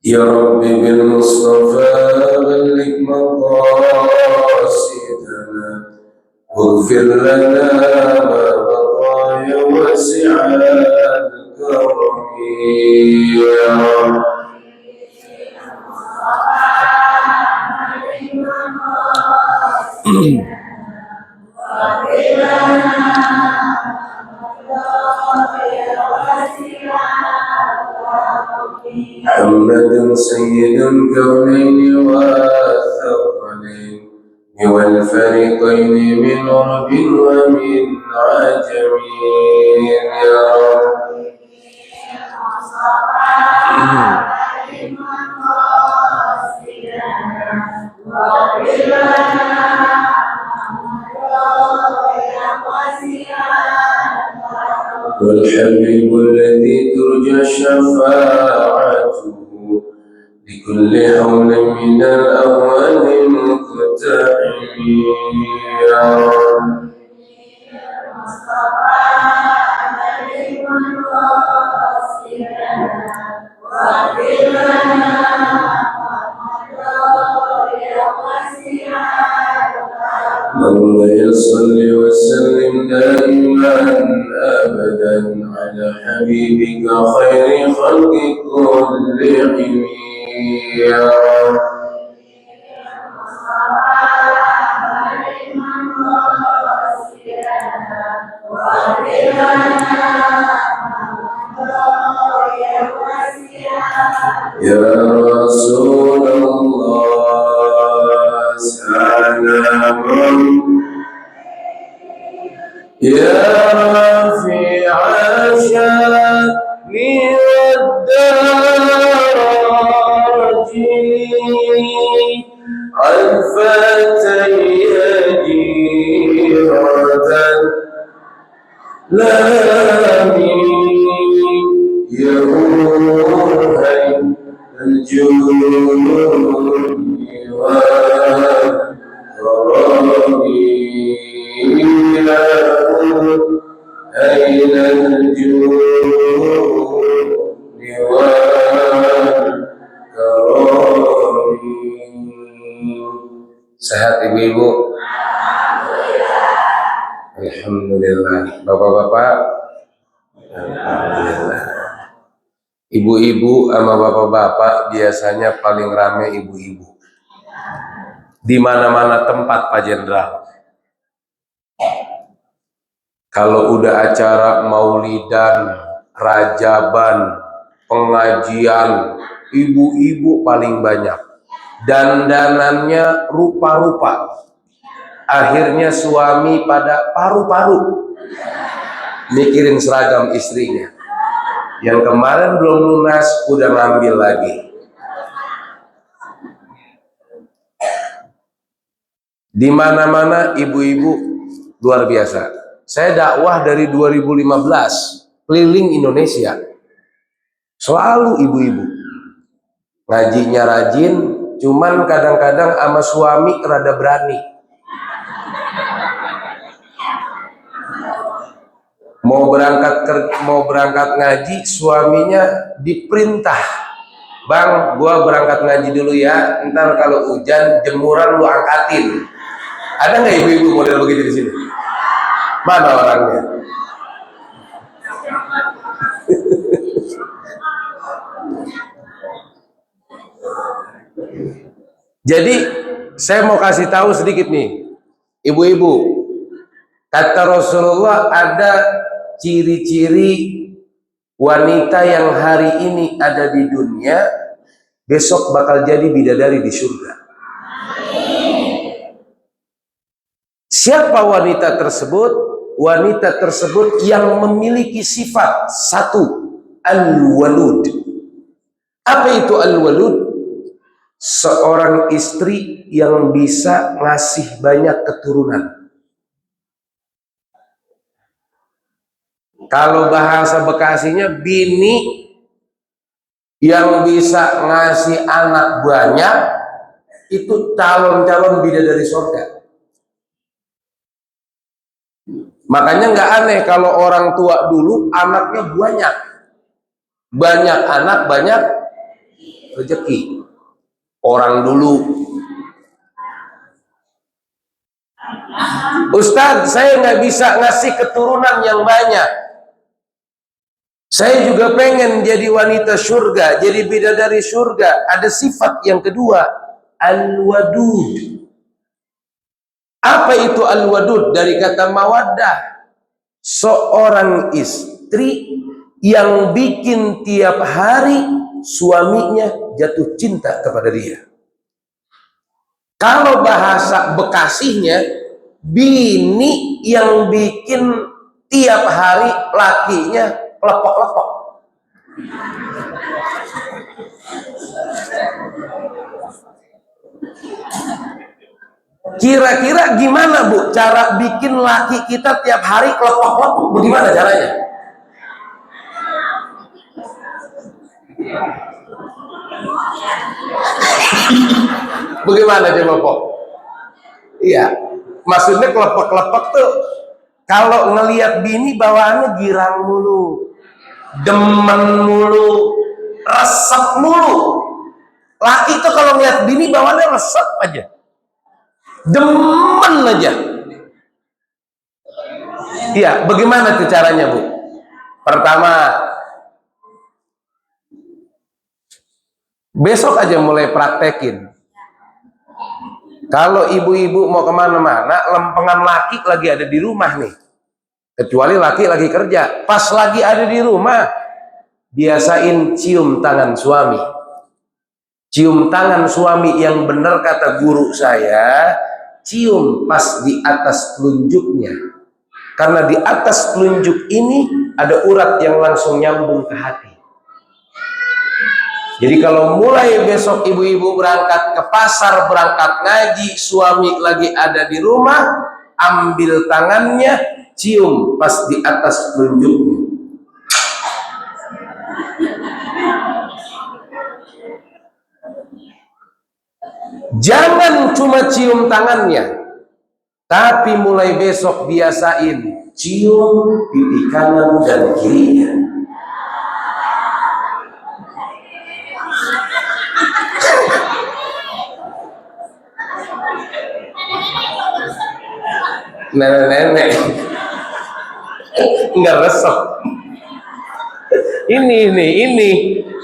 يا رب بالمصطفى بلغ مقاصدنا واغفر لنا ما مضى يا واسع الكرم يا رب. محمد سيد الكونين والثقلين والفريقين من عرب ومن عجم يا رب. والحبيب الذي ترجى شفاعته لكل حول من الأول مقتحم يا رب. اللهم صل وسلم دائما ابدا على حبيبك خير خلق كلهم يا رب. يا رسول الله سلام يا رفيع الشان والدرج عفت يجيرة لامي يروحي الجنون والغرامي أين الجنون والغرامي. Sehat ibu-ibu? Alhamdulillah. Bapak-bapak? Alhamdulillah. Ibu-ibu sama bapak-bapak biasanya paling rame ibu-ibu. Di mana-mana tempat Pak Jenderal. Kalau udah acara maulidan, rajaban, pengajian, ibu-ibu paling banyak. Dandanannya rupa-rupa. Akhirnya suami pada paru-paru mikirin seragam istrinya. Yang kemarin belum lunas udah ngambil lagi. Di mana-mana ibu-ibu luar biasa. Saya dakwah dari 2015 keliling Indonesia. Selalu ibu-ibu. Ngajinya rajin, cuman kadang-kadang sama suami rada berani. Mau berangkat ngaji, suaminya diperintah, "Bang, gua berangkat ngaji dulu ya. Ntar kalau hujan jemuran lu angkatin." Ada nggak ibu-ibu model begitu di sini? Mana orangnya? Jadi saya mau kasih tahu sedikit nih, ibu-ibu. Kata Rasulullah ada ciri-ciri wanita yang hari ini ada di dunia, besok bakal jadi bidadari di surga. Siapa wanita tersebut? Wanita tersebut yang memiliki sifat satu, al-walud. Apa itu al-walud? Seorang istri yang bisa ngasih banyak keturunan. Kalau bahasa Bekasinya, bini yang bisa ngasih anak banyak itu calon-calon bidadari surga. Makanya nggak aneh kalau orang tua dulu anaknya banyak. Banyak anak, banyak rezeki. Orang dulu, Ustadz, saya nggak bisa ngasih keturunan yang banyak. Saya juga pengen jadi wanita surga, jadi bidadari surga. Ada sifat yang kedua, al-wadud. Apa itu al-wadud? Dari kata mawaddah. Seorang istri yang bikin tiap hari suaminya jatuh cinta kepada dia. Kalau bahasa Bekasinya, bini yang bikin tiap hari lakinya lepok-lepok. Kira-kira gimana Bu cara bikin laki kita tiap hari lepok-lepok? Bagaimana caranya? Bagaimana coba Pok? Iya, maksudnya kelepek-kelepek tuh kalau ngelihat bini bawaannya girang mulu, demen mulu, resep mulu. Laki tuh kalau ngelihat bini bawaannya resep aja, demen aja. Iya, bagaimana tuh caranya Bu? Pertama, besok aja mulai praktekin. Kalau ibu-ibu mau kemana-mana, lempengan laki lagi ada di rumah nih. Kecuali laki lagi kerja. Pas lagi ada di rumah, biasain cium tangan suami. Cium tangan suami yang benar kata guru saya, cium pas di atas telunjuknya. Karena di atas telunjuk ini ada urat yang langsung nyambung ke hati. Jadi kalau mulai besok ibu-ibu berangkat ke pasar, berangkat ngaji, suami lagi ada di rumah, ambil tangannya, cium pas di atas telunjuknya. Jangan cuma cium tangannya, tapi mulai besok biasain cium pipi kanan dan kirinya. Nenek-nenek nggak resep. Ini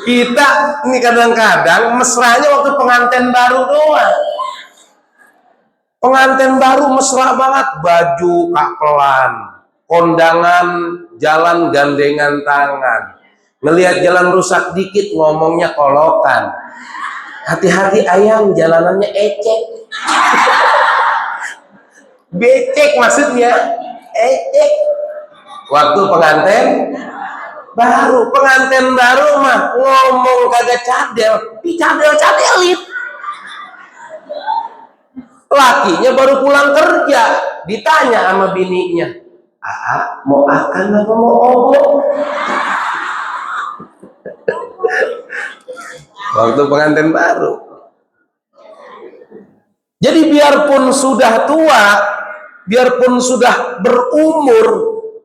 kita nih kadang-kadang mesranya waktu pengantin baru doang. Pengantin baru mesra banget, baju kapelan, kondangan jalan gandengan tangan, ngelihat jalan rusak dikit ngomongnya kolokan, hati-hati ayam jalanannya ecek. Becek maksudnya, ecek. Waktu pengantin baru mah ngomong kagak cadel, dicadel-cadelin. Lakinya baru pulang kerja, ditanya sama bininya, mau akan apa mau obok? Waktu pengantin baru. Jadi biarpun sudah tua, biarpun sudah berumur,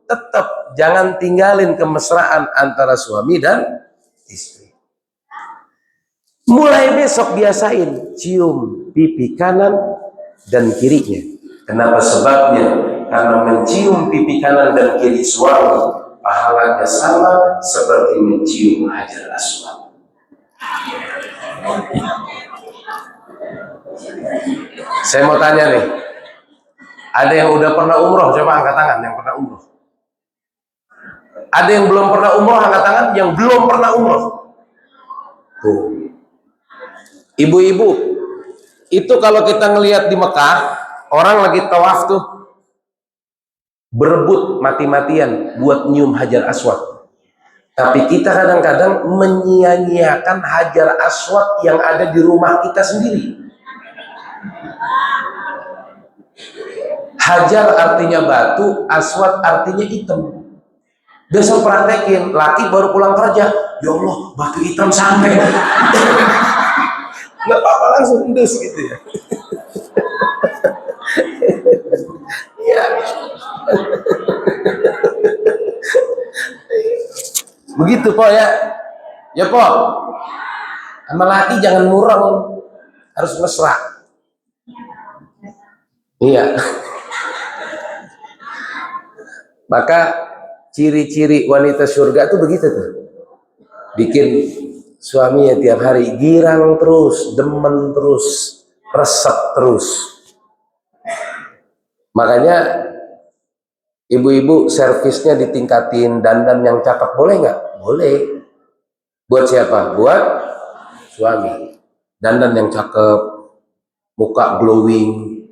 tetap jangan tinggalin kemesraan antara suami dan istri. Mulai besok biasain cium pipi kanan dan kirinya. Kenapa sebabnya? Karena mencium pipi kanan dan kiri suami pahalanya sama seperti mencium hajar aswad. Saya mau tanya nih, ada yang udah pernah umroh? Coba angkat tangan yang pernah umroh. Ada yang belum pernah umroh? Angkat tangan yang belum pernah umroh. Tuh, ibu-ibu, itu kalau kita ngelihat di Mekah, orang lagi tawaf tuh, berebut mati-matian buat nyium hajar aswad. Tapi kita kadang-kadang menyia-nyiakan hajar aswad yang ada di rumah kita sendiri. Hajar artinya batu, aswad artinya hitam. Besok praktekin, laki baru pulang kerja, ya Allah batu hitam sampai. Nggak apa-apa langsung dus gitu ya. Ya. Begitu kok ya. Ya po, sama laki jangan mureng, harus mesra. Iya. Maka ciri-ciri wanita surga tuh begitu tuh. Bikin suaminya tiap hari girang terus, demen terus, resep terus. Makanya ibu-ibu servisnya ditingkatin, dandan yang cakep boleh nggak? Boleh. Buat siapa? Buat suami. Dandan yang cakep, muka glowing.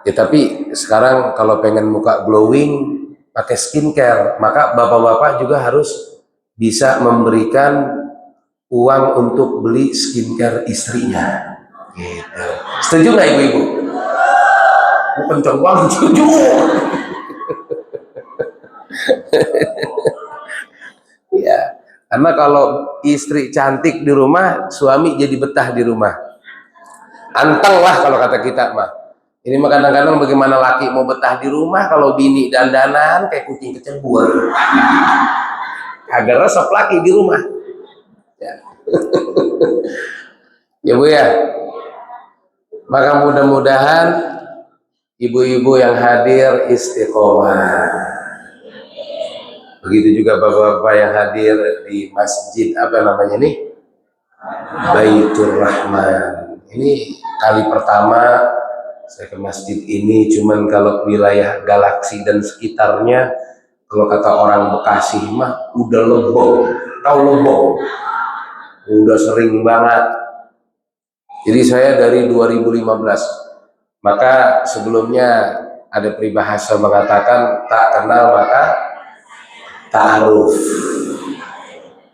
Ya tapi sekarang kalau pengen muka glowing pakai skincare, maka bapak-bapak juga harus bisa memberikan uang untuk beli skincare istrinya. Gitu. Setuju nggak ibu-ibu? Kenceng banget setuju. Ya, karena kalau istri cantik di rumah, suami jadi betah di rumah. Anteng lah kalau kata kita mah. Ini mah kadang-kadang bagaimana laki mau betah di rumah kalau bini dandanan kayak kucing kecebur. Agak resep laki di rumah. Ya. Ya Bu ya. Maka mudah-mudahan ibu-ibu yang hadir istiqomah. Begitu juga bapak-bapak yang hadir di masjid apa namanya nih? Baitur Rahman. Ini kali pertama saya ke masjid ini, cuman kalau wilayah Galaksi dan sekitarnya, kalau kata orang Bekasi mah udah lebong, tahu lebong, udah sering banget. Jadi saya dari 2015, maka sebelumnya ada peribahasa mengatakan tak kenal maka ta'aruf.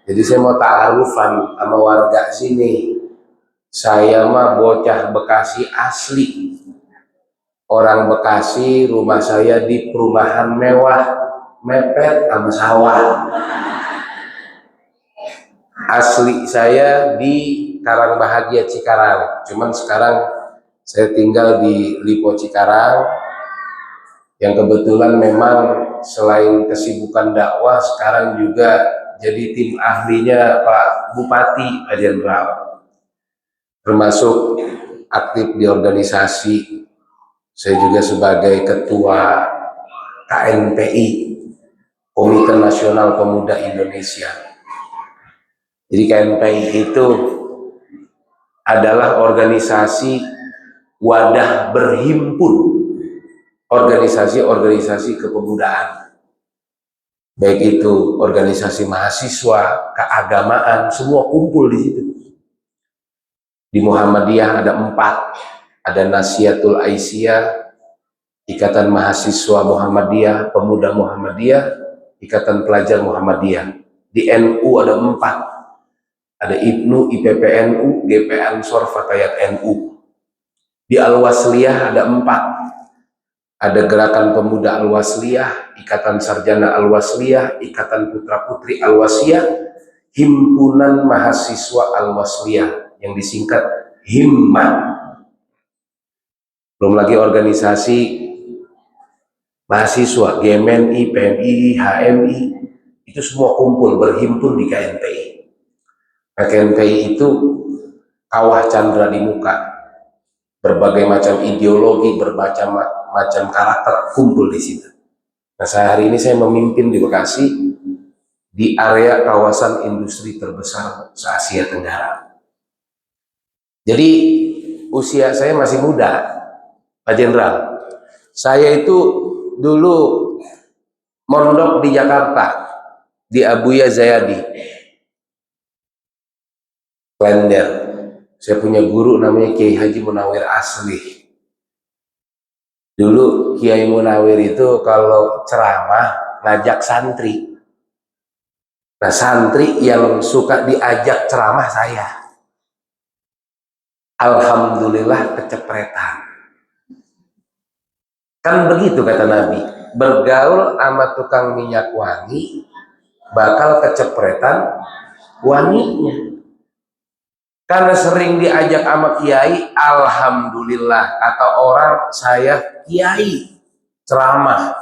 Jadi saya mau ta'arufan sama warga sini. Saya mah bocah Bekasi asli. Orang Bekasi, rumah saya di perumahan mewah, mepet sama sawah. Asli saya di Karangbahagia Cikarang, cuman sekarang saya tinggal di Lipo Cikarang, yang kebetulan memang selain kesibukan dakwah, sekarang juga jadi tim ahlinya Pak Bupati Pak Jenderal, termasuk aktif di organisasi. Saya juga sebagai ketua KNPI, Komite Nasional Pemuda Indonesia. Jadi KNPI itu adalah organisasi wadah berhimpun, organisasi-organisasi kepemudaan. Baik itu organisasi mahasiswa, keagamaan, semua kumpul di situ. Di Muhammadiyah ada 4. Ada Nasihatul Aisyah, Ikatan Mahasiswa Muhammadiyah, Pemuda Muhammadiyah, Ikatan Pelajar Muhammadiyah. Di NU ada 4. Ada IPNU, IPPNU, GP Ansor, Fatayat NU. Di Al-Wasliyah ada 4. Ada Gerakan Pemuda Al-Wasliyah, Ikatan Sarjana Al-Wasliyah, Ikatan Putra Putri Al-Wasliyah, Himpunan Mahasiswa Al-Wasliyah, yang disingkat HIMMA. Belum lagi organisasi mahasiswa, GMNI, PMI, HMI, itu semua kumpul berhimpun di KNPI. Nah, KNPI itu kawah candra di muka, berbagai macam ideologi, berbagai macam karakter kumpul di situ. Nah, hari ini saya memimpin di Bekasi, di area kawasan industri terbesar se-Asia Tenggara. Jadi usia saya masih muda, Pak Jenderal. Saya itu dulu mondok di Jakarta, di Abuya Zayadi, Klender. Saya punya guru namanya Kiai Haji Munawir Asli. Dulu Kiai Munawir itu kalau ceramah ngajak santri. Nah, santri yang suka diajak ceramah saya. Alhamdulillah kecepretan. Kan begitu kata Nabi, bergaul sama tukang minyak wangi bakal kecepretan wanginya. Karena sering diajak sama kiai, alhamdulillah kata orang saya kiai ceramah.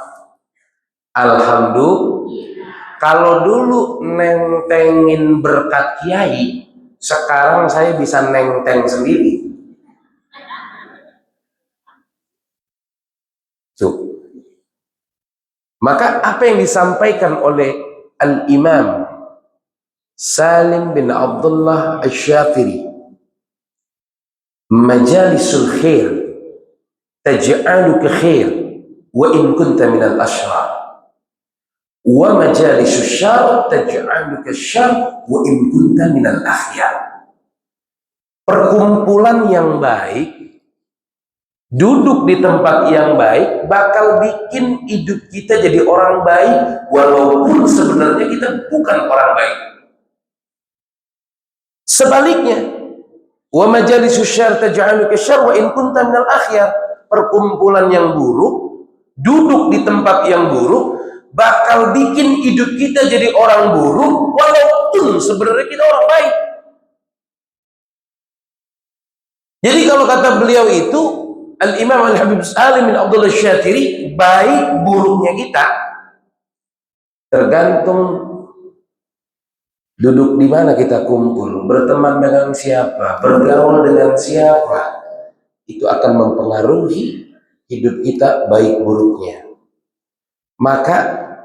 Alhamdulillah. Kalau dulu nentengin berkat kiai, sekarang saya bisa nenteng sendiri. Tuh. Maka apa yang disampaikan oleh Al-Imam Salim bin Abdullah Asy-Syafiri, majalisul khair taj'aluka khair wa in kunta minal asyrar, wa majalisus syarr taj'aluka syarr wa in kunta minal akhyar. Perkumpulan yang baik, duduk di tempat yang baik, bakal bikin hidup kita jadi orang baik walaupun sebenarnya kita bukan orang baik. Sebaliknya, wa majalisus syarr taj'aluka syarr wa in kunta minal akhyar. Perkumpulan yang buruk, duduk di tempat yang buruk, bakal bikin hidup kita jadi orang buruk walaupun sebenarnya kita orang baik. Jadi kalau kata beliau itu, Al-Imam Al-Habib Salim bin Abdullah Asy-Syafiri, baik buruknya kita tergantung duduk di mana kita kumpul, berteman dengan siapa, bergaul dengan siapa, itu akan mempengaruhi hidup kita baik buruknya. Maka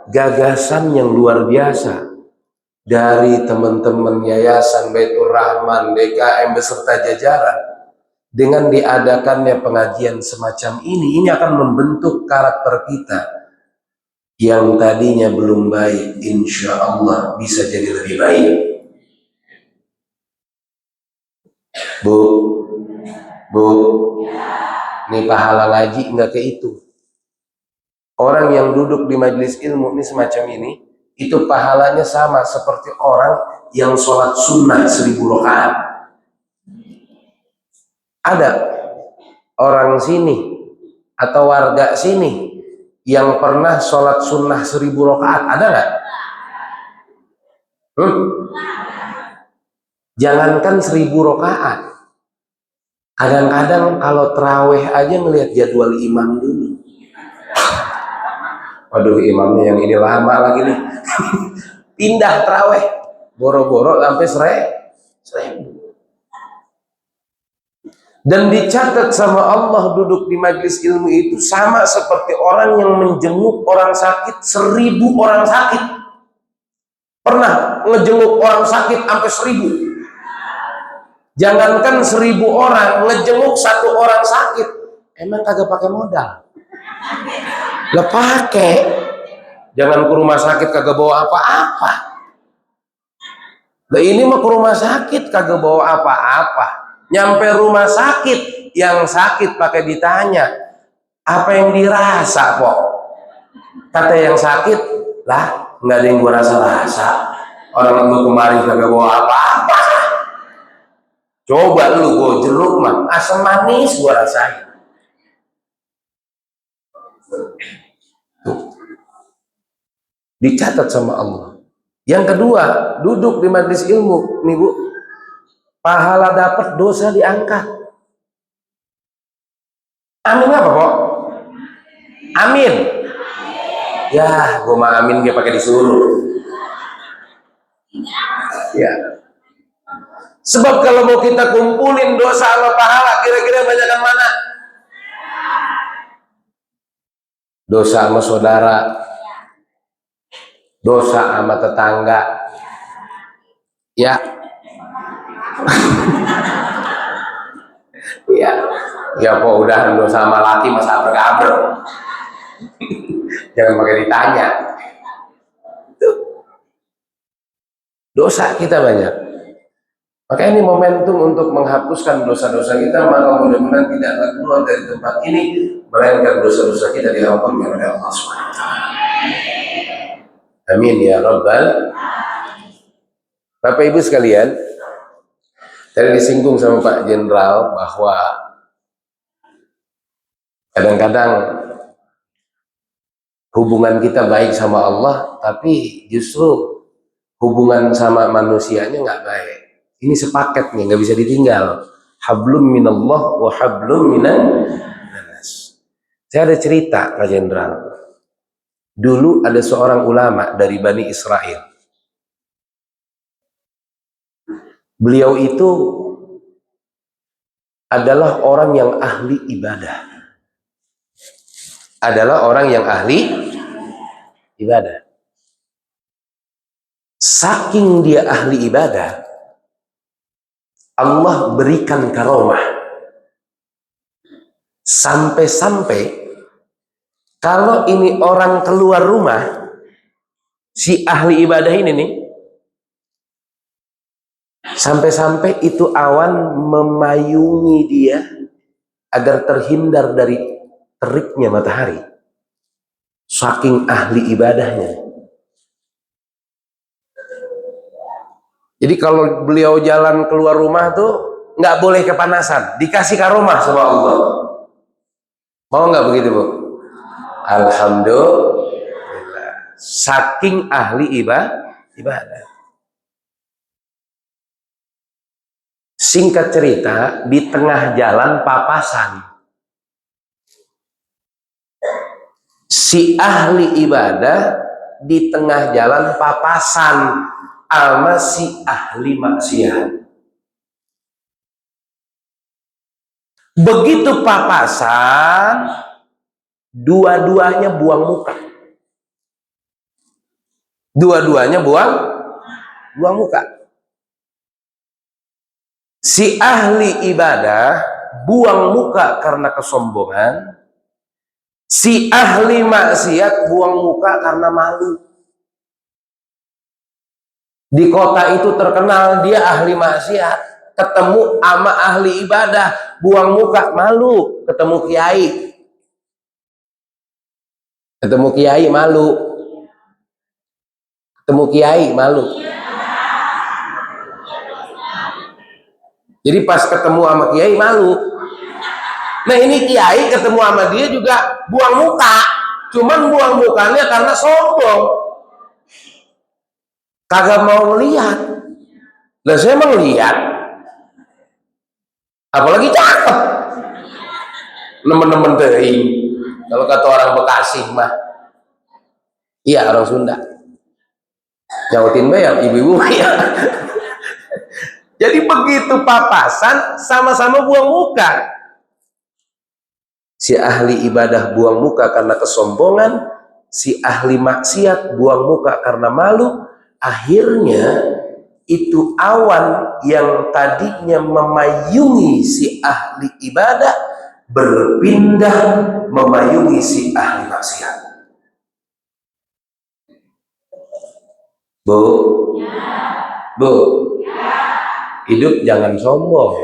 gagasan yang luar biasa dari teman-teman Yayasan Baitur Rahman, DKM beserta jajaran, dengan diadakannya pengajian semacam ini akan membentuk karakter kita yang tadinya belum baik, insya Allah bisa jadi lebih baik. Bu, ini pahala ngaji nggak ke itu. Orang yang duduk di majelis ilmu ini semacam ini, itu pahalanya sama seperti orang yang sholat sunnah 1000 rakaat. Ada orang sini atau warga sini yang pernah sholat sunnah 1000 rakaat, ada nggak? Jangankan 1000 rakaat, kadang-kadang kalau terawih aja ngelihat jadwal imam dulu. Waduh, imamnya yang ini lama lagi nih. Pindah terawih, boro-boro sampai 1000. Dan dicatat sama Allah, duduk di majelis ilmu itu sama seperti orang yang menjenguk orang sakit 1000 orang sakit. Pernah ngejenguk orang sakit sampai 1000? Jangankan 1000 orang, ngejenguk 1 orang sakit, emang kagak pakai modal. Lah pakai. Jangan ke rumah sakit kagak bawa apa-apa. Lah ini mah ke rumah sakit kagak bawa apa-apa. Nyampe rumah sakit, yang sakit pakai ditanya, apa yang dirasa kok? Kata yang sakit, lah nggak ada yang gua rasa-rasa. Orang lu kemarin kagak bawa apa-apa. Coba lu gua jeruk mah, asam manis gua rasain. Tuh. Dicatat sama Allah. Yang kedua, duduk di majelis ilmu, nih Bu, pahala dapat, dosa diangkat. Amin apa kok? Amin. Ya, gua mah amin dia pakai disuruh. Ya. Sebab kalau mau kita kumpulin dosa sama pahala, kira-kira banyakan mana? Dosa sama saudara, dosa sama tetangga, ya. Ya, ya kok udah dosa sama laki masa abrek-abrek. Jangan pakai ditanya. Tuh. Dosa kita banyak. Maka ini momentum untuk menghapuskan dosa-dosa kita, maka mudah-mudahan tidak keluar dari tempat ini, melainkan dosa-dosa kita diampuni oleh Allah SWT. Amin ya Rabbal. Bapak Ibu sekalian, tadi disinggung sama Pak Jenderal bahwa kadang-kadang hubungan kita baik sama Allah, tapi justru hubungan sama manusianya nggak baik. Ini sepaket nih, nggak bisa ditinggal. Hablum minallah wa hablum minan nas. Saya ada cerita Pak Jenderal. Dulu ada seorang ulama dari Bani Israel. Beliau itu adalah orang yang ahli ibadah. Adalah orang yang ahli ibadah. Saking dia ahli ibadah, Allah berikan karomah. Sampai-sampai kalau ini orang keluar rumah, si ahli ibadah ini nih, sampai-sampai itu awan memayungi dia agar terhindar dari teriknya matahari. Saking ahli ibadahnya. Jadi kalau beliau jalan keluar rumah tuh nggak boleh kepanasan, dikasih karomah sama Allah. Mau nggak begitu, Bu? Alhamdulillah. Saking ahli ibadah. Singkat cerita, di tengah jalan papasan. Si ahli ibadah di tengah jalan papasan sama si ahli maksiat. Begitu papasan, dua-duanya buang muka. Dua-duanya buang muka. Si ahli ibadah buang muka karena kesombongan. Si ahli maksiat buang muka karena malu. Di kota itu terkenal dia ahli maksiat. Ketemu sama ahli ibadah, buang muka, malu. Ketemu kiai. Ketemu kiai malu. Ketemu kiai malu. Jadi pas ketemu sama kiai malu. Nah ini kiai ketemu sama dia juga buang muka. Cuman buang mukanya karena sombong. Kagak mau melihat. Lah saya mau lihat. Apalagi cakep. Nemen-nemen teuing. Kalau kata orang Bekasi mah. Iya, orang Sunda. Nyautin bayar ibu-ibu ya. Jadi begitu papasan sama-sama buang muka. Si ahli ibadah buang muka karena kesombongan, si ahli maksiat buang muka karena malu. Akhirnya itu awan yang tadinya memayungi si ahli ibadah berpindah memayungi si ahli maksiat. Bu, Bu, hidup jangan sombong.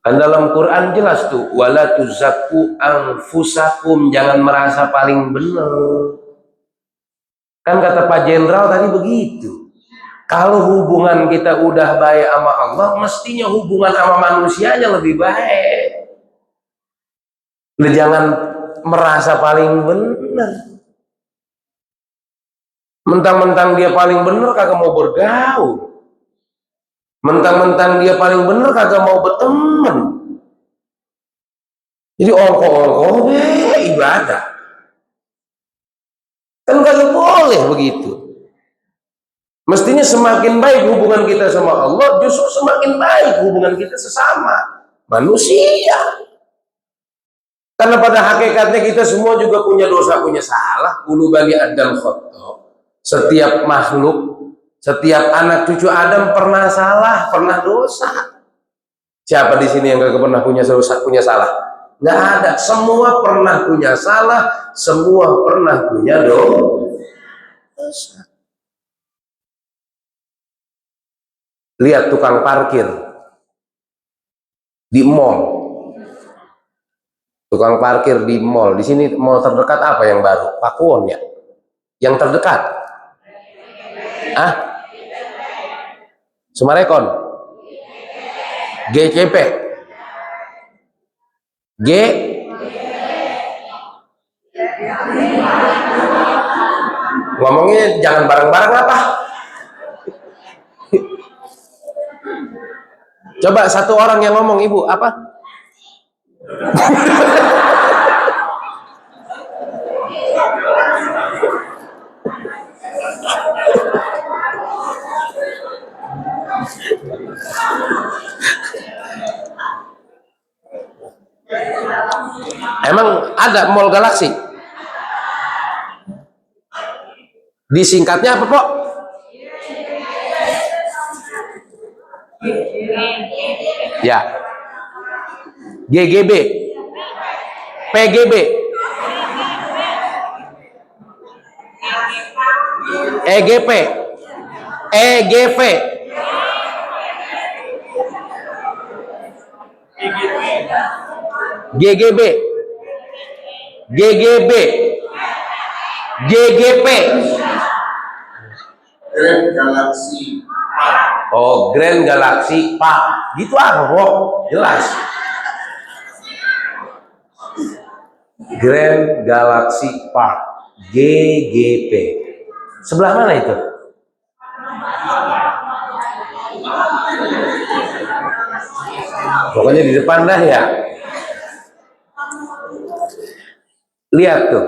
Kan dalam Quran jelas tuh, wala tuzakku anfusakum, jangan merasa paling benar. Kan kata Pak Jenderal tadi begitu. Kalau hubungan kita udah baik sama Allah, mestinya hubungan sama manusianya lebih baik. Lu jangan merasa paling benar. Mentang-mentang dia paling benar kagak mau bergaul. Mentang-mentang dia paling benar kagak mau berteman. Jadi ongko-ongko ibadah. Kan kagak boleh begitu. Mestinya semakin baik hubungan kita sama Allah, justru semakin baik hubungan kita sesama manusia. Karena pada hakikatnya kita semua juga punya dosa, punya salah. Ulu bani Adam khotob. Setiap makhluk, setiap anak cucu Adam pernah salah, pernah dosa. Siapa di sini yang gak pernah punya dosa, punya salah? Nggak ada. Semua pernah punya salah, semua pernah punya dosa. Lihat tukang parkir di mall. Tukang parkir di mall. Di sini mall terdekat apa yang baru? Pakuwon ya. Yang terdekat. Sumarekon. GCP. Ngomongnya jangan bareng-bareng apa? Coba satu orang yang ngomong, Ibu, apa? ada Mall Galaxy. Disingkatnya apa, Pok? Ya. GGB. PGB. EGP. EGV. GGB. GGB. GGP. Grand Galaxy Park. Oh, Grand Galaxy Park. Gitu apa, Pok? Jelas. Grand Galaxy Park. GGP. Sebelah mana itu? Pokoknya di depan dah ya. Lihat tuh.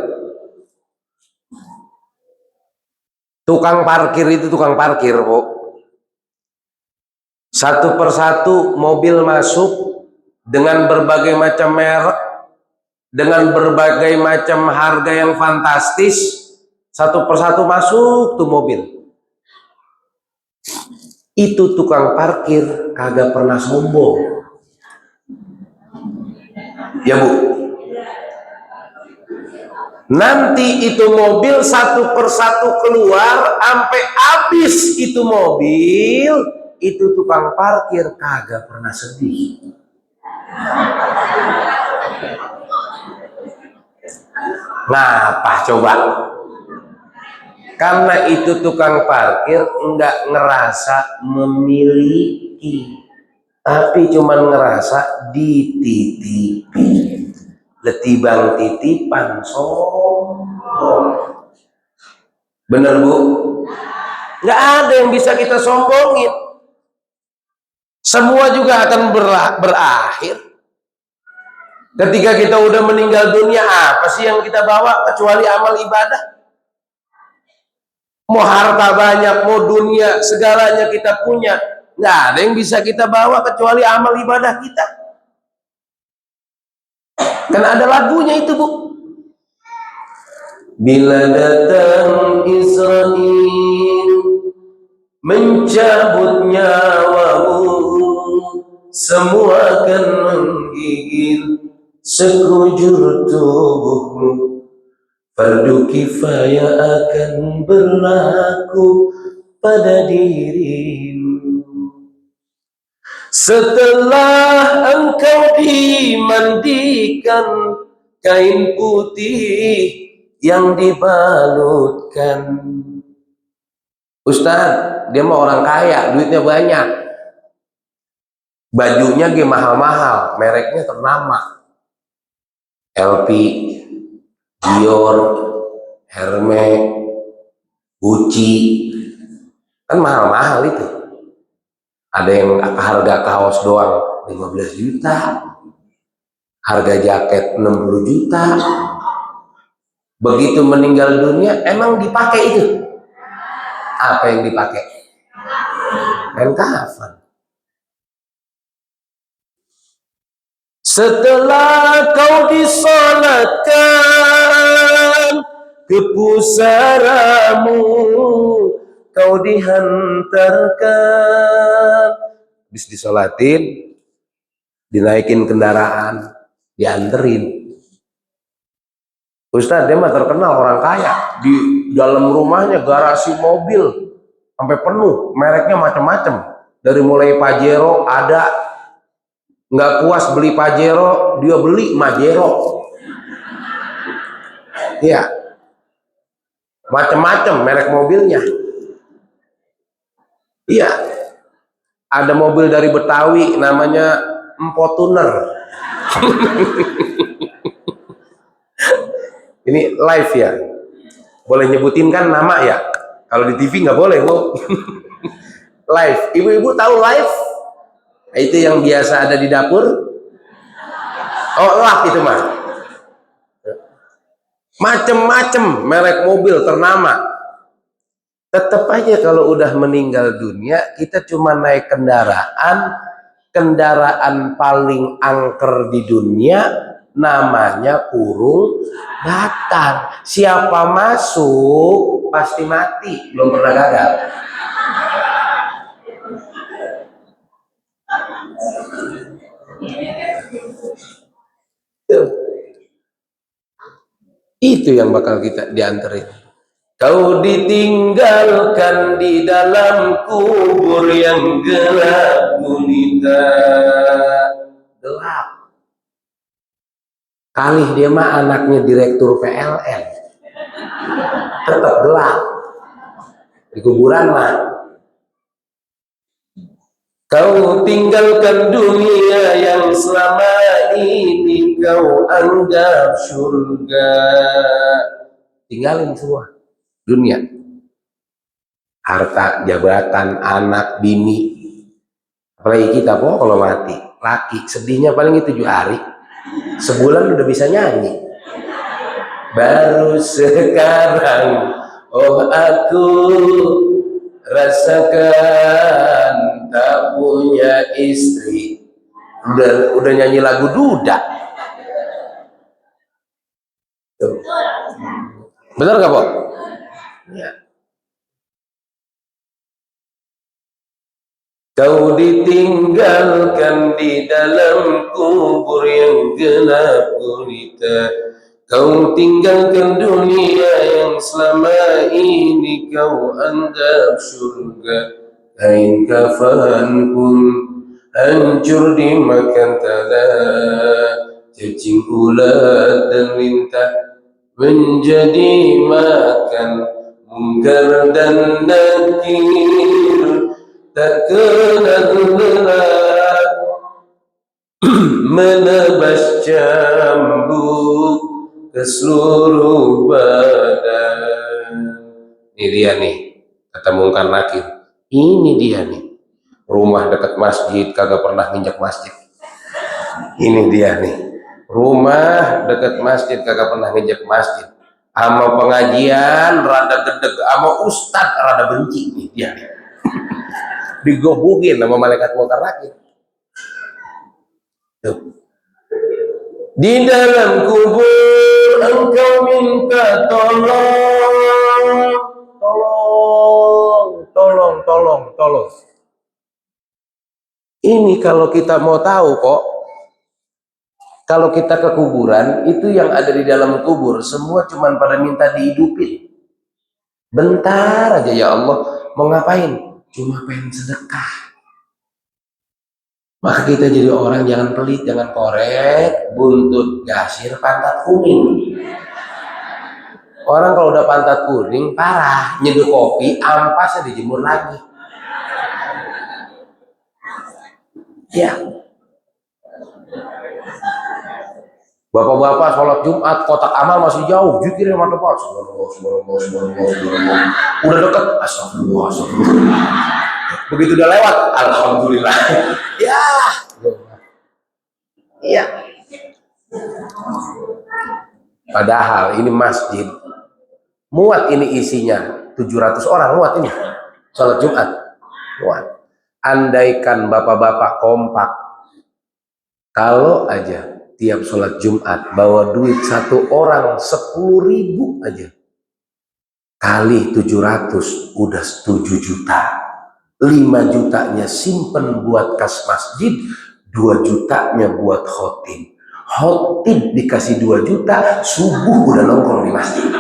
Tukang parkir itu tukang parkir, Pok. Satu persatu mobil masuk dengan berbagai macam merek, dengan berbagai macam harga yang fantastis. Satu persatu masuk tuh mobil. Itu tukang parkir kagak pernah sombong. Ya, Bu. Nanti itu mobil satu persatu keluar sampai habis itu mobil, itu tukang parkir kagak pernah sedih. Ngapa coba? Karena itu tukang parkir enggak ngerasa memiliki, tapi cuman ngerasa dititipi. Letibang titipan sombong. Bener, Bu? Nggak ada yang bisa kita sombongin. Semua juga akan berakhir. Ketika kita udah meninggal dunia, apa sih yang kita bawa kecuali amal ibadah? Mau harta banyak, mau dunia, segalanya kita punya, nggak ada yang bisa kita bawa kecuali amal ibadah kita. Karena ada lagunya itu, Bu. Bila datang Israel mencabut nyawamu, semua akan menggigil sekujur tubuhmu. Fardu kifayah akan berlaku pada dirimu. Setelah engkau dimandikan kain putih yang dibalutkan. Ustaz, dia mah orang kaya, duitnya banyak. Bajunya ge mahal-mahal, mereknya ternama. LV, Dior, Hermes, Gucci. Kan mahal-mahal itu. Ada yang harga kaos doang 15 juta, harga jaket 60 juta. Begitu meninggal dunia, emang dipakai itu? Apa yang dipakai? Kain kafan. Setelah kau disolatkan ke pusaramu, kau dihantarkan, habis disolatin, dinaikin kendaraan, dianterin. Ustaz, dia mah terkenal orang kaya, di dalam rumahnya garasi mobil sampai penuh, mereknya macam-macam, dari mulai Pajero ada, nggak puas beli Pajero, dia beli Majero, ya, macam-macam merek mobilnya. Iya, ada mobil dari Betawi namanya Empotuner. Ini live ya, boleh nyebutin kan nama ya? Kalau di TV nggak boleh, Bu. Live, ibu-ibu tahu live? Itu yang biasa ada di dapur. Oh, lah itu mah. Macem-macem merek mobil ternama. Tetap aja kalau udah meninggal dunia, kita cuma naik kendaraan paling angker di dunia, namanya kurung batang. Siapa masuk pasti mati, belum pernah gagal. Itu yang bakal kita dianterin. Kau ditinggalkan di dalam kubur yang gelap gulita. Gelap. Kali dia mah anaknya direktur PLN. Tetap gelap. Di kuburan mah. Kau tinggalkan dunia yang selama ini kau anggap surga. Tinggalin semua dunia. Harta, jabatan, anak, bini. Apalagi kita kalau mati, laki sedihnya paling 7 hari. Sebulan udah bisa nyanyi. Baru sekarang, oh aku rasakan tak punya istri. Udah nyanyi lagu duda. Tuh. Benar gak, Pak? Ya. Kau ditinggalkan di dalam kubur yang gelap gulita. Kau tinggalkan dunia yang selama ini kau anggap surga. Kain kafan pun hancur dimakan tanah. Cacing ulat dan lintah menjadi makan mungkar dan nakir. Tak kenal lelah menebas cambuk ke seluruh badan. Ini dia nih, kata Mungkar Nakir. Ini dia nih, rumah dekat masjid kagak pernah nginjak masjid. Ini dia nih, rumah dekat masjid kagak pernah nginjak masjid. Ama pengajian rada gedeg, ama ustad rada benci. Nih dia nih. Digobukin sama malaikat Mungkar Nakir. Tuh. Di dalam kubur engkau minta tolong, tolong. Ini kalau kita mau tahu kok, kalau kita ke kuburan, itu yang ada di dalam kubur semua cuman pada minta dihidupin. Bentar aja ya Allah, mau ngapain? Cuma pengen sedekah. Maka kita jadi orang jangan pelit, jangan korek, buntut gasir, pantat kuning. Orang kalau udah pantat kuning parah, nyeduh kopi, ampasnya dijemur lagi. Ya. Bapak-bapak sholat Jumat, kotak amal masih jauh, zikirnya mantap banget. Udah deket, astagfirullah. Begitu udah lewat, alhamdulillah. Ya. Iya. Padahal ini masjid. Muat ini isinya 700 orang muat ini. Sholat Jumat. Muat. Andaikan bapak-bapak kompak, kalau aja tiap sholat Jumat bawa duit satu orang 10.000 aja. Kali 700 udah 7 juta. 5 jutanya simpen buat kas masjid, 2 jutanya buat khotib. Khotib dikasih 2 juta, subuh udah nongkrong di masjid.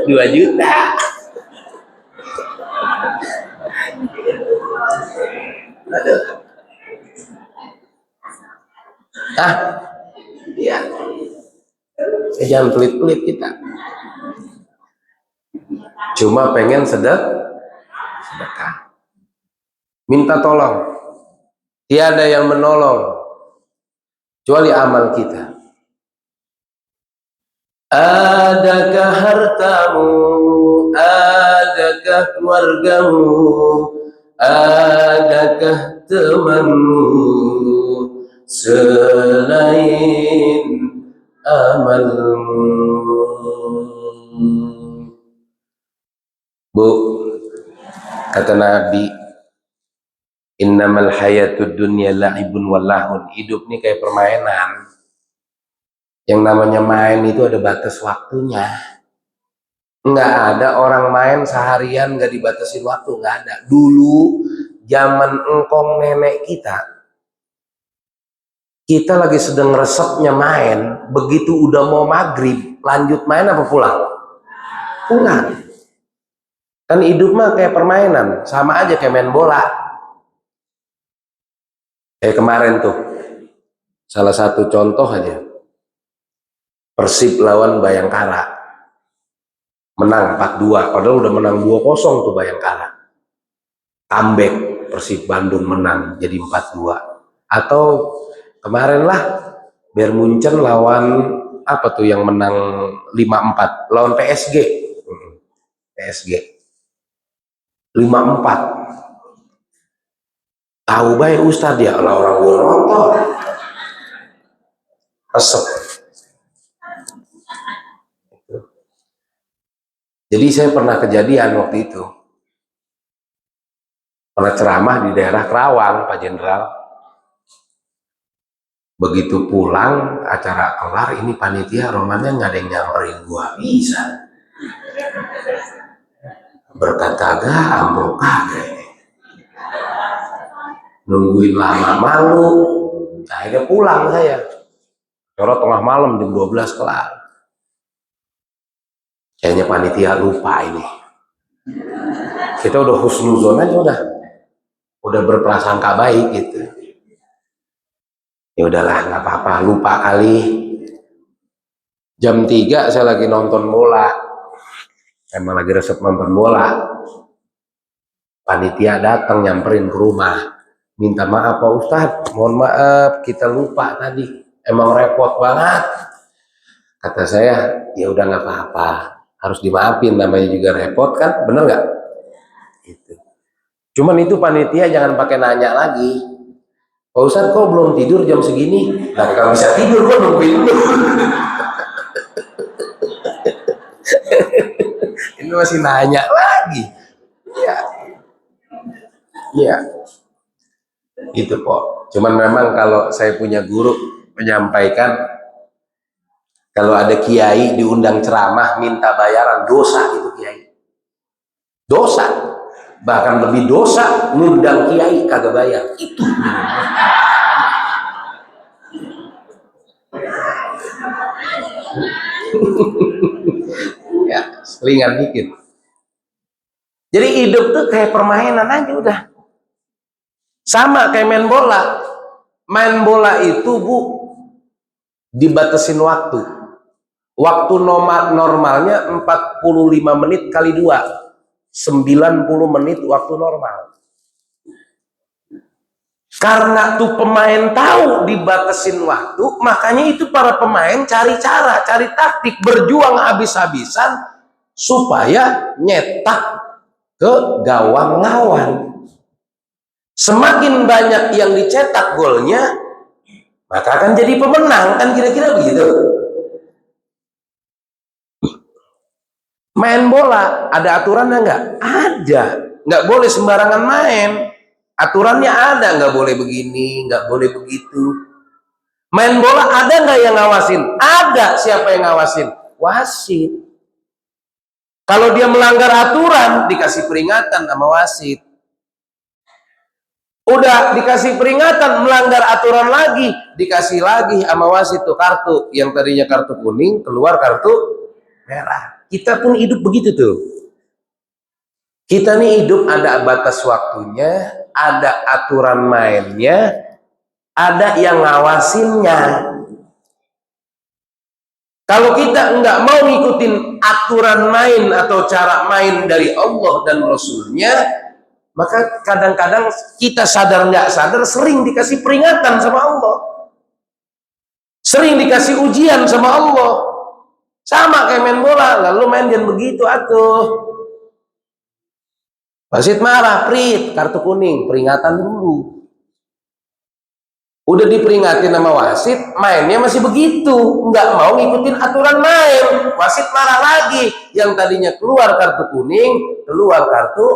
2 juta. Aduh. Ya. Jangan pelit-pelit kita. Cuma pengen sedekah. Minta tolong. Tiada yang menolong kecuali amal kita. Adakah hartamu, adakah keluargamu, adakah temanmu selain amalmu? Bu, kata Nabi, Innamal hayatud dunya la'ibun walahun. Hidup nih kayak permainan. Yang namanya main itu ada batas waktunya. Nggak ada orang main seharian nggak dibatasin waktu, nggak ada. Dulu zaman engkong nenek kita lagi sedang resepnya main, begitu udah mau maghrib lanjut main apa pulang? Pulang. Kan hidup mah kayak permainan, sama aja kayak main bola. Kayak kemarin tuh, salah satu contoh aja, Persib lawan Bayangkara, menang 4-2, padahal udah menang 2-0 tuh Bayangkara. Comeback, Persib Bandung menang jadi 4-2. Atau kemarin lah Bayern Munchen lawan apa tuh yang menang 5-4, lawan PSG. PSG 5-4. Tahu baik Ustadz ya, orang gue nonton resep. Jadi saya pernah kejadian waktu itu, pernah ceramah di daerah Kerawang, Pak Jenderal. Begitu pulang acara kelar, ini panitia romannya nggak ada yang nyamperin gua, bisa berkat kagak, ambruk kagak, nungguin lama malu. Akhirnya pulang saya, kalau tengah malam jam 12 kelar. Kayaknya panitia lupa ini, kita udah husnuzon aja, udah berprasangka baik gitu. Ya udahlah, nggak apa-apa, lupa kali. Jam 3 saya lagi nonton bola, emang lagi resep nonton bola. Panitia datang nyamperin ke rumah, minta maaf Pak Ustadz, mohon maaf kita lupa tadi, emang repot banget. Kata saya, ya udah nggak apa-apa, harus dimaafin, namanya juga repot kan, bener nggak? Gitu. Cuman itu panitia jangan pakai nanya lagi, Pak Ustadz kok belum tidur jam segini? Nah kalau bisa tidur kok nungguin dulu. Ini masih nanya lagi. Ya, itu kok. Cuman memang kalau saya punya guru menyampaikan, kalau ada kiai diundang ceramah minta bayaran, dosa itu kiai. Dosa. Bahkan lebih dosa ngundang kiai kagak bayar. Itu. Ya, selingan dikit. Jadi hidup tuh kayak permainan aja udah. Sama kayak main bola. Main bola itu dibatasin waktu. Waktu normalnya 45 menit kali 2. 90 menit waktu normal. Karena tuh pemain tahu dibatasin waktu, makanya itu para pemain cari cara, cari taktik, berjuang habis-habisan supaya nyetak ke gawang lawan. Semakin banyak yang dicetak golnya, maka akan jadi pemenang, kan kira-kira begitu. Main bola ada aturannya nggak? Ada, nggak boleh sembarangan main. Aturannya ada, nggak boleh begini, nggak boleh begitu. Main bola ada nggak yang ngawasin? Ada. Siapa yang ngawasin? Wasit. Kalau dia melanggar aturan, dikasih peringatan sama wasit. Udah dikasih peringatan, melanggar aturan lagi, dikasih lagi sama wasit tuh kartu. Yang tadinya kartu kuning, keluar kartu merah. Kita pun hidup begitu tuh. Kita nih hidup ada batas waktunya, ada aturan mainnya, ada yang ngawasinnya. Kalau kita nggak mau ngikutin aturan main atau cara main dari Allah dan Rasulnya, maka kadang-kadang kita sadar nggak sadar sering dikasih peringatan sama Allah, sering dikasih ujian sama Allah. Sama kayak main bola, lalu main jangan begitu atuh. Wasit marah, prit, kartu kuning, peringatan dulu. Udah diperingatin sama wasit, mainnya masih begitu, nggak mau ngikutin aturan main. Wasit marah lagi, yang tadinya keluar kartu kuning, keluar kartu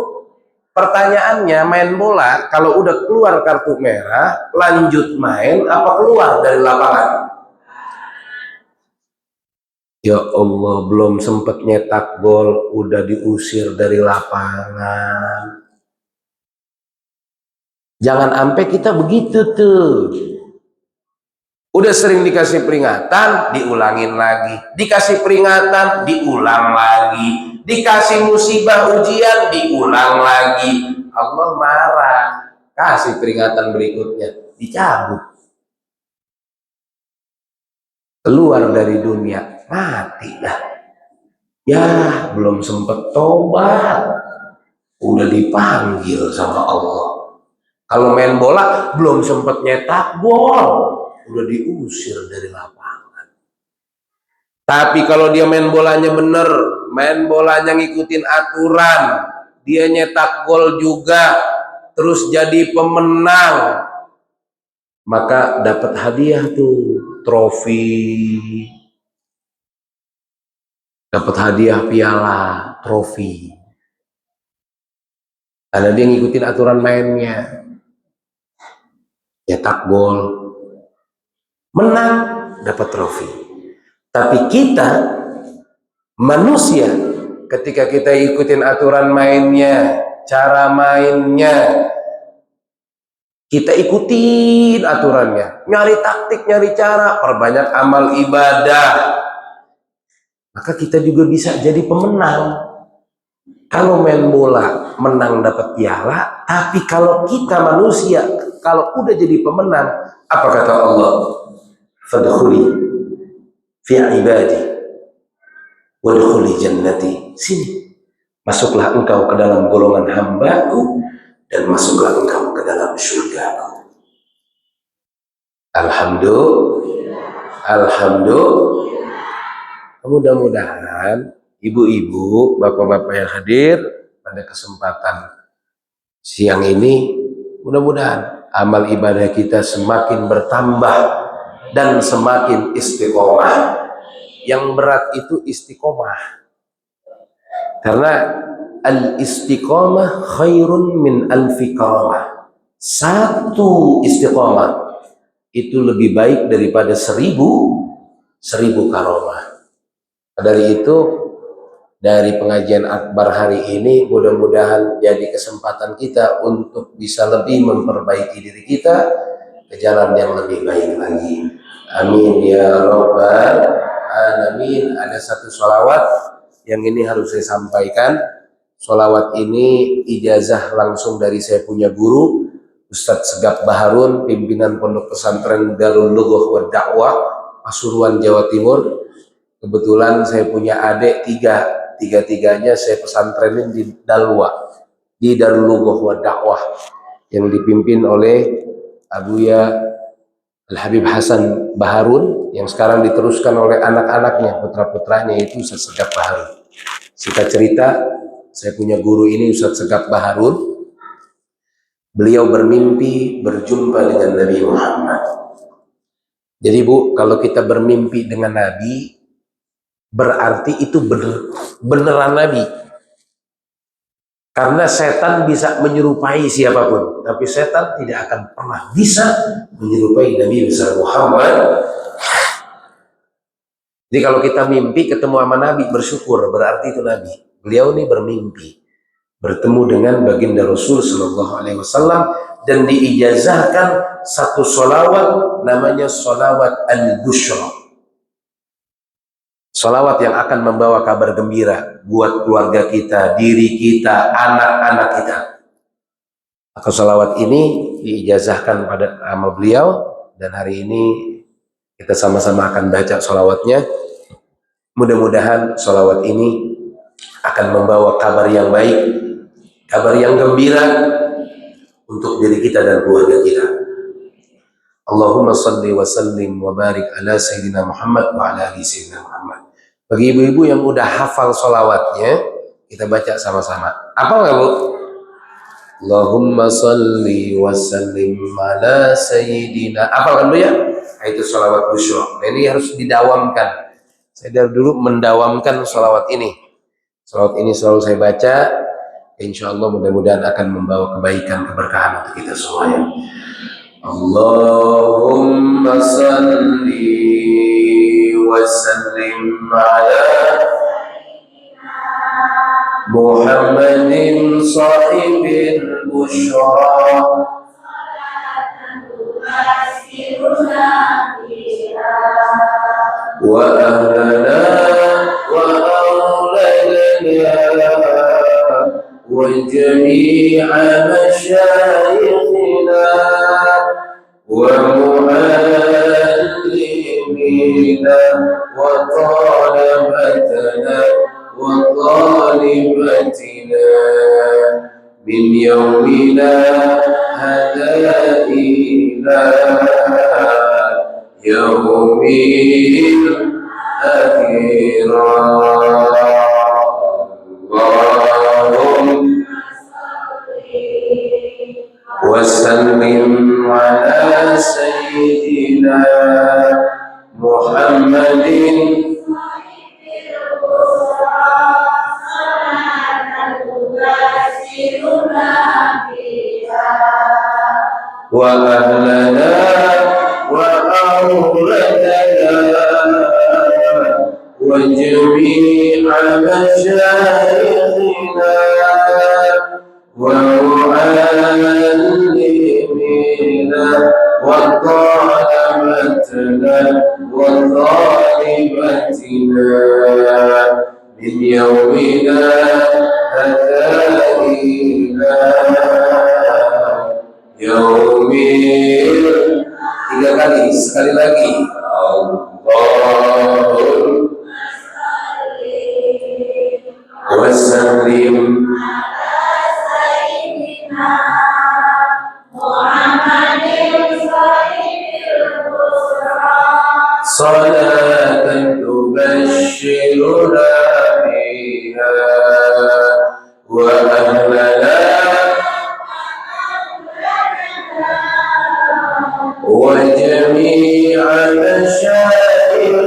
Pertanyaannya, main bola kalau udah keluar kartu merah, lanjut main apa keluar dari lapangan? Ya Allah, belum sempat nyetak gol udah diusir dari lapangan. Jangan sampai kita begitu tuh. Udah sering dikasih peringatan, diulangin lagi. Dikasih peringatan, diulang lagi. Dikasih musibah ujian, diulang lagi. Allah marah. Kasih peringatan berikutnya, dicabut. Keluar dari dunia, mati dah. Ya, belum sempat tobat, udah dipanggil sama Allah. Kalau main bola, belum sempat nyetak gol, udah diusir dari lapangan. Tapi kalau dia main bolanya bener, main bolanya ngikutin aturan, dia nyetak gol juga, terus jadi pemenang, maka dapat hadiah tuh, trofi, dapat hadiah piala, trofi. Karena dia ngikutin aturan mainnya, nyetak gol, menang, dapat trofi. Tapi kita manusia, ketika kita ikutin aturan mainnya, cara mainnya, kita ikutin aturannya, nyari taktik, nyari cara, perbanyak amal ibadah, maka kita juga bisa jadi pemenang. Kalau main bola menang dapat piala, tapi kalau kita manusia, kalau udah jadi pemenang, apa kata Allah? Fadkhuli fi ibadi wadkhuli jannati. Sini, masuklah engkau ke dalam golongan hambaku dan masuklah engkau ke dalam surgaku. Alhamdulillah. Alhamdulillah. Mudah-mudahan ibu-ibu, bapak-bapak yang hadir pada kesempatan siang ini, mudah-mudahan amal ibadah kita semakin bertambah dan semakin istiqomah. Yang berat itu istiqomah, karena al-istiqomah khairun min alfi karamah. Satu istiqomah itu lebih baik daripada seribu karamah. Dari itu, dari pengajian akbar hari ini, mudah-mudahan jadi kesempatan kita untuk bisa lebih memperbaiki diri kita ke jalan yang lebih baik lagi. Amin ya rabbal alamin. Ada satu sholawat yang ini harus saya sampaikan. Sholawat ini ijazah langsung dari saya punya guru, Ustadz Segap Baharun, pimpinan Pondok Pesantren Darul Lughah wa Dakwah, Pasuruan, Jawa Timur. Kebetulan saya punya adik tiga-tiganya saya pesantrenin di Dalwa, di Darul Lughah wa Dakwah, yang dipimpin oleh Abuya Al-Habib Hasan Baharun, yang sekarang diteruskan oleh anak-anaknya, putra-putranya, itu Ustadz Segap Baharun. Singkat cerita, saya punya guru ini Ustadz Segap Baharun. Beliau bermimpi berjumpa dengan Nabi Muhammad. Jadi Bu, kalau kita bermimpi dengan Nabi, berarti itu beneran Nabi. Karena setan bisa menyerupai siapapun, tapi setan tidak akan pernah bisa menyerupai Nabi besar Muhammad. Jadi kalau kita mimpi ketemu sama Nabi, bersyukur, berarti itu Nabi. Beliau ini bermimpi bertemu dengan baginda Rasul Sallallahu Alaihi Wasallam dan diijazahkan satu sholawat, namanya sholawat al-bushra. Sholawat yang akan membawa kabar gembira buat keluarga kita, diri kita, anak-anak kita. Maka sholawat ini diijazahkan pada sama beliau, dan hari ini kita sama-sama akan baca sholawatnya. Mudah-mudahan sholawat ini akan membawa kabar yang baik, kabar yang gembira untuk diri kita dan keluarga kita. Allahumma salli wa sallim wa barik ala Sayyidina Muhammad wa ala ali Sayyidina Muhammad. Bagi ibu-ibu yang udah hafal sholawatnya, kita baca sama-sama. Apa nggak Bu? Allahumma salli wa sallim ala Sayyidina. Apa kan Bu ya? Nah, itu sholawat busyra. Nah, ini harus didawamkan. Saya dari dulu mendawamkan sholawat ini. Sholawat ini selalu saya baca Insya Allah mudah-mudahan akan membawa kebaikan, keberkahan untuk kita semuanya. Allahumma salli wa sallim ala Muhammadin sahibil bushra wa ahlana wa awladana وجميع مشايخنا ومعلمينا وطلبتنا وطالبتنا من يومنا هذا إلى يوم الآخرة. وسلم على سيدنا محمد وأهلنا وأولادنا وجميع مشايخنا ومعلمينا وطالبتنا وطالبتنا من يومنا هذا إلى يوم tiga kali, sekali lagi Allahumma wasallim صلاة تبشرنا بها وأهلنا وجميع مشايخنا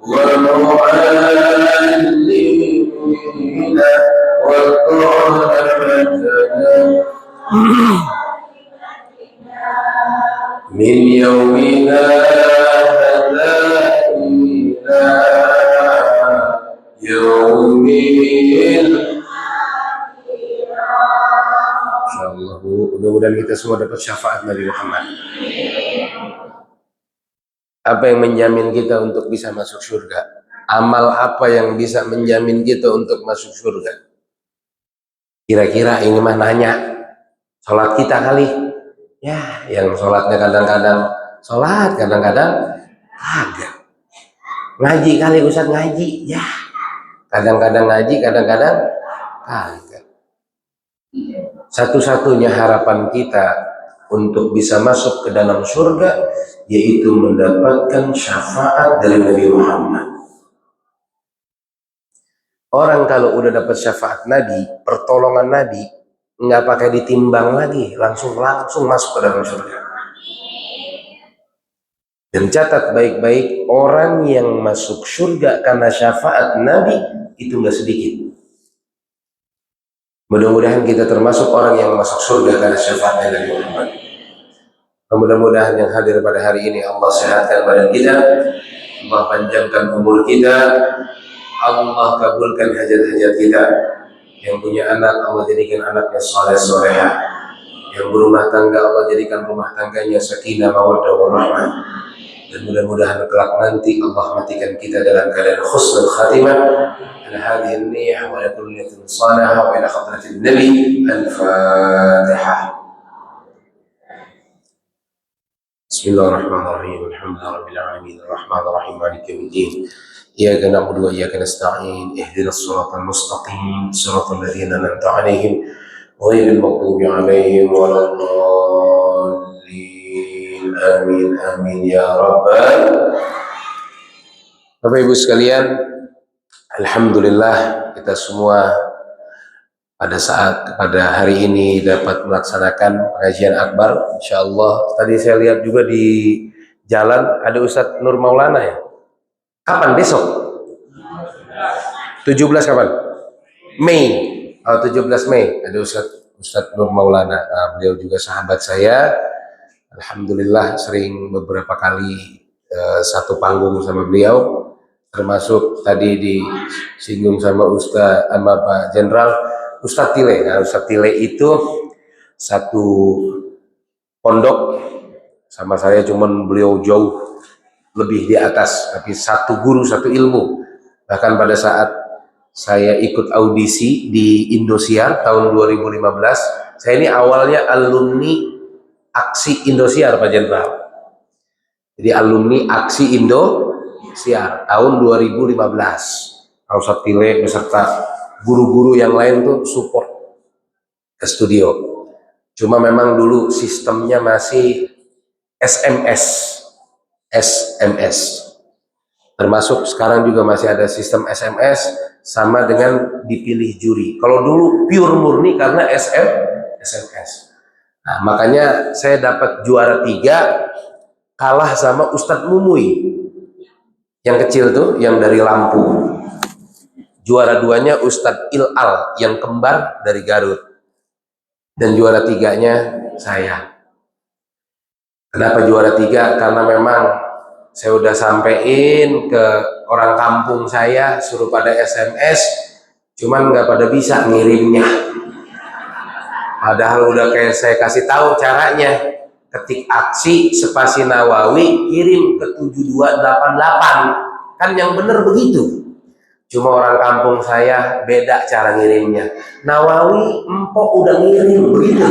ومعلمينا وطلبتنا من يومنا هذا إلى يوم Insyaallah Bu, mudah-mudahan kita semua dapat syafaat Nabi Muhammad. Apa yang menjamin kita untuk bisa masuk surga? Amal apa yang bisa menjamin kita untuk masuk surga? Kira-kira ini mah nanya sholat kita kali. Ya, yang sholatnya kadang-kadang sholat, kadang-kadang kagak. Ngaji kali Ustaz ngaji, ya. Kadang-kadang ngaji, kadang-kadang kagak. Satu-satunya harapan kita untuk bisa masuk ke dalam surga yaitu mendapatkan syafaat dari Nabi Muhammad. Orang kalau udah dapat syafaat Nabi, pertolongan Nabi, nggak pakai ditimbang lagi, langsung masuk ke dalam surga. Dan catat baik-baik, orang yang masuk surga karena syafaat Nabi itu nggak sedikit. Mudah-mudahan kita termasuk orang yang masuk surga karena syafaat Nabi Muhammad. Mudah-mudahan yang hadir pada hari ini Allah sehatkan badan kita, Allah panjangkan umur kita, Allah kabulkan hajat-hajat kita. Yang punya anak Allah jadikan anaknya saleh-salehah. Yang berumah tangga Allah jadikan rumah tangganya sakinah mawaddah warahmah. Dan mudah-mudahan kelak nanti Allah matikan kita dalam keadaan husnul khatimah. Ala hadhihi an-niyyah wa ala kulli niyatin salihah wa ila hadratin nabi al-Fatihah. Bismillahirrahmanirrahim. Alhamdulillahirabbil alamin arrahmanir rahim maliki yaumiddin. Iyyaka na'budu wa iyyaka nasta'in. Ihdinas siratal mustaqim. Siratal ladzina an'amta 'alaihim ghairil maghdubi 'alaihim waladdallin. Amin amin ya rabbal. Bapak Ibu sekalian, alhamdulillah kita semua pada hari ini dapat melaksanakan pengajian akbar. Insyaallah tadi saya lihat juga di jalan ada Ustadz Nur Maulana ya. Kapan besok? 17 kapan? Mei, 17 Mei ada Ustadz Nur Maulana. Beliau juga sahabat saya. Alhamdulillah sering beberapa kali satu panggung sama beliau, termasuk tadi disinggung sama sama Pak Jenderal Ustadz Tile. Nah, Ustadz Tile itu satu pondok sama saya, cuman beliau jauh lebih di atas, tapi satu guru satu ilmu. Bahkan pada saat saya ikut audisi di Indosiar tahun 2015, saya ini awalnya alumni Aksi Indosiar Pak Jenderal. Jadi alumni Aksi Indosiar tahun 2015. Ustadz Tile beserta guru-guru yang lain tuh support ke studio. Cuma memang dulu sistemnya masih SMS. Termasuk sekarang juga masih ada sistem SMS sama dengan dipilih juri. Kalau dulu pure murni karena SMS. Nah, makanya saya dapat juara 3, kalah sama Ustadz Mumui yang kecil tuh, yang dari Lampung. Juara 2-nya Ustadz Ilal yang kembar dari Garut, dan juara 3-nya saya. Kenapa juara 3? Karena memang saya udah sampein ke orang kampung saya, suruh pada SMS, cuman nggak pada bisa ngirimnya. Padahal udah kayak saya kasih tahu caranya, ketik Aksi spasi Nawawi kirim ke 7288, kan yang bener begitu. Cuma orang kampung saya beda cara ngirimnya. Nawawi empok udah ngirim begitu,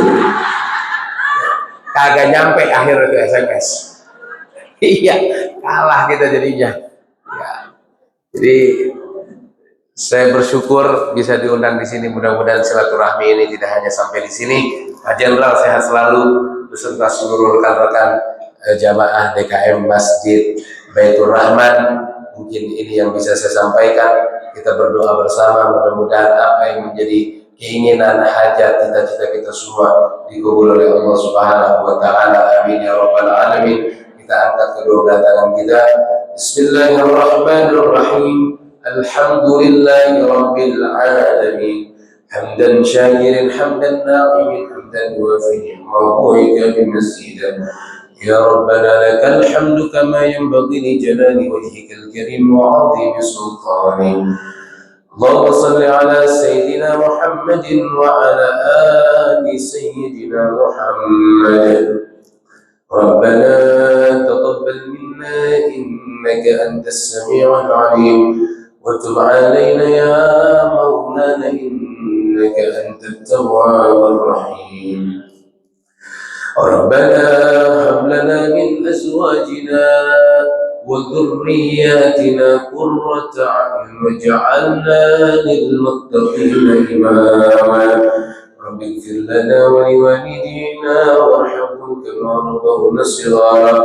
kagak nyampe akhir itu SMS. Iya, kalah kita jadinya. Ya. Jadi saya bersyukur bisa diundang di sini. Mudah-mudahan silaturahmi ini tidak hanya sampai di sini. Pak Jenderal sehat selalu beserta seluruh rekan-rekan jamaah DKM Masjid Baitur Rahman. Mungkin ini yang bisa saya sampaikan. Kita berdoa bersama, mudah-mudahan apa yang menjadi keinginan, hajat, cita-cita kita semua dikabul oleh Allah Subhanahu wa taala. Amin ya rabbal alamin. Kita angkat kedua belah tangan kita. Bismillahirrahmanirrahim. Alhamdulillahi rabbil alamin. Hamdan syakirin, hamdan na'imin, hamdan wafi'in, mawbu'ika bimazida. Ya Rabbana lakal hamdu kama yanbaghi li jalali wajhikal karim wa 'azimi sultanik. اللهم صل على سيدنا محمد وعلى آل سيدنا محمد. ربنا تقبل منا إنك أنت السميع العليم وتب علينا يا مولانا إنك أنت التواب الرحيم. ربنا هب لنا من أزواجنا وذرياتنا قرة أعين واجعلنا للمتقين إماما. رب اغفر لنا ولوالدينا وارحمهم كما ربونا صغارا.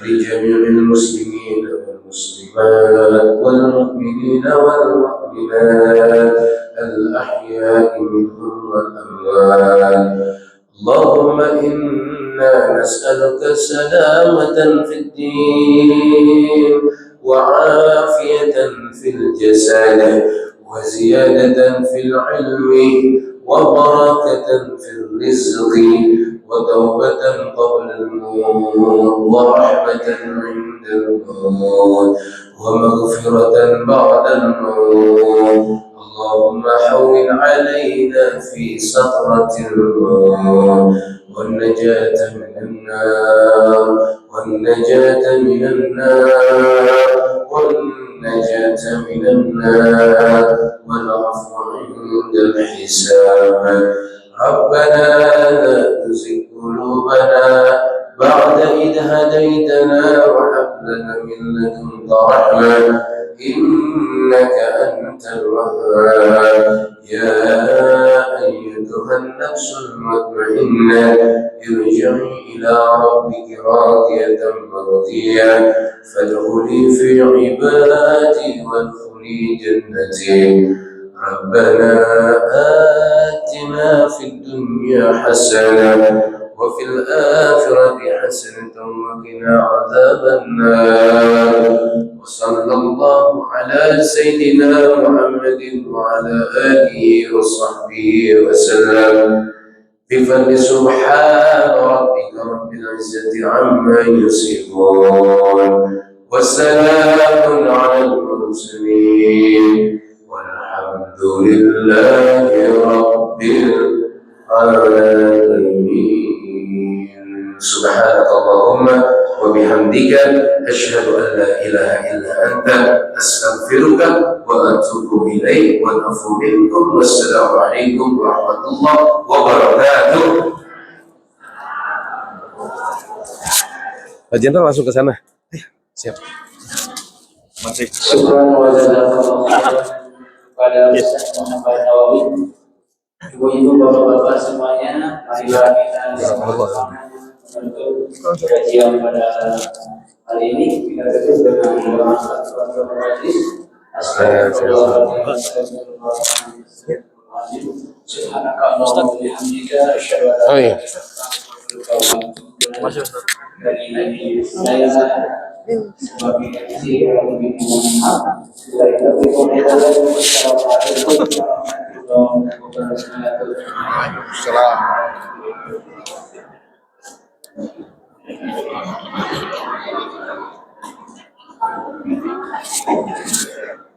ولجميع المسلمين والمسلمات والمؤمنين والمؤمنات الأحياء منهم والأموات. اللهم إنا نسألك سلامة في الدين وعافية في الجسد وزيادة في العلم وبركة في الرزق وتوبة قبل الموت ورحمة عند الموت ومغفرة بعد الموت. اللهم حول علينا في سطرة الموت والنجاة من النار والنجاة من النار والنجاة من النار والعفو عند الحساب. ربنا لا تزغ قلوبنا بعد إذ هديتنا وهب لنا من لدنك رحمة إنك أنت الوهاب. يا أيتها النفس المطمئنة ارجعي إلى ربك راضية مرضية فادخلي في عبادي وادخلي جنتي. ربنا آتنا في الدنيا حسنة وفي الآخرة حسنة وقنا عذاب النار. وصلى الله على سيدنا محمد وعلى آله وصحبه وسلم بفضل سبحان ربك رب العزة عما يصفون وسلام على المرسلين والحمد لله رب العالمين. سبحانك اللهم وبحمدك أشهد أن لا إله إلا أنت أستغفرك وأتوب إليك والعفو منكم والسلام عليكم ورحمة الله وbarakatuh. Pak Jenderal langsung ke sana. Siap. Subhanallah wa ta'ala kepada Ustaz Muhammad Nawawi, ibu-ibu, bapak-bapak semuanya, marilah kita bersama-sama menutup kajian pada hari ini. Kita tutup dengan doa kafaratul majlis. Astagfirullahaladzim. Subhanakallahumma wa bihamdika asyhadu an la ilaha illa anta astaghfiruka wa atubu ilaik. Sebagai isi yang lebih mengenal, dari lebih mengenal, Assalamualaikum warahmatullahi wabarakatuh.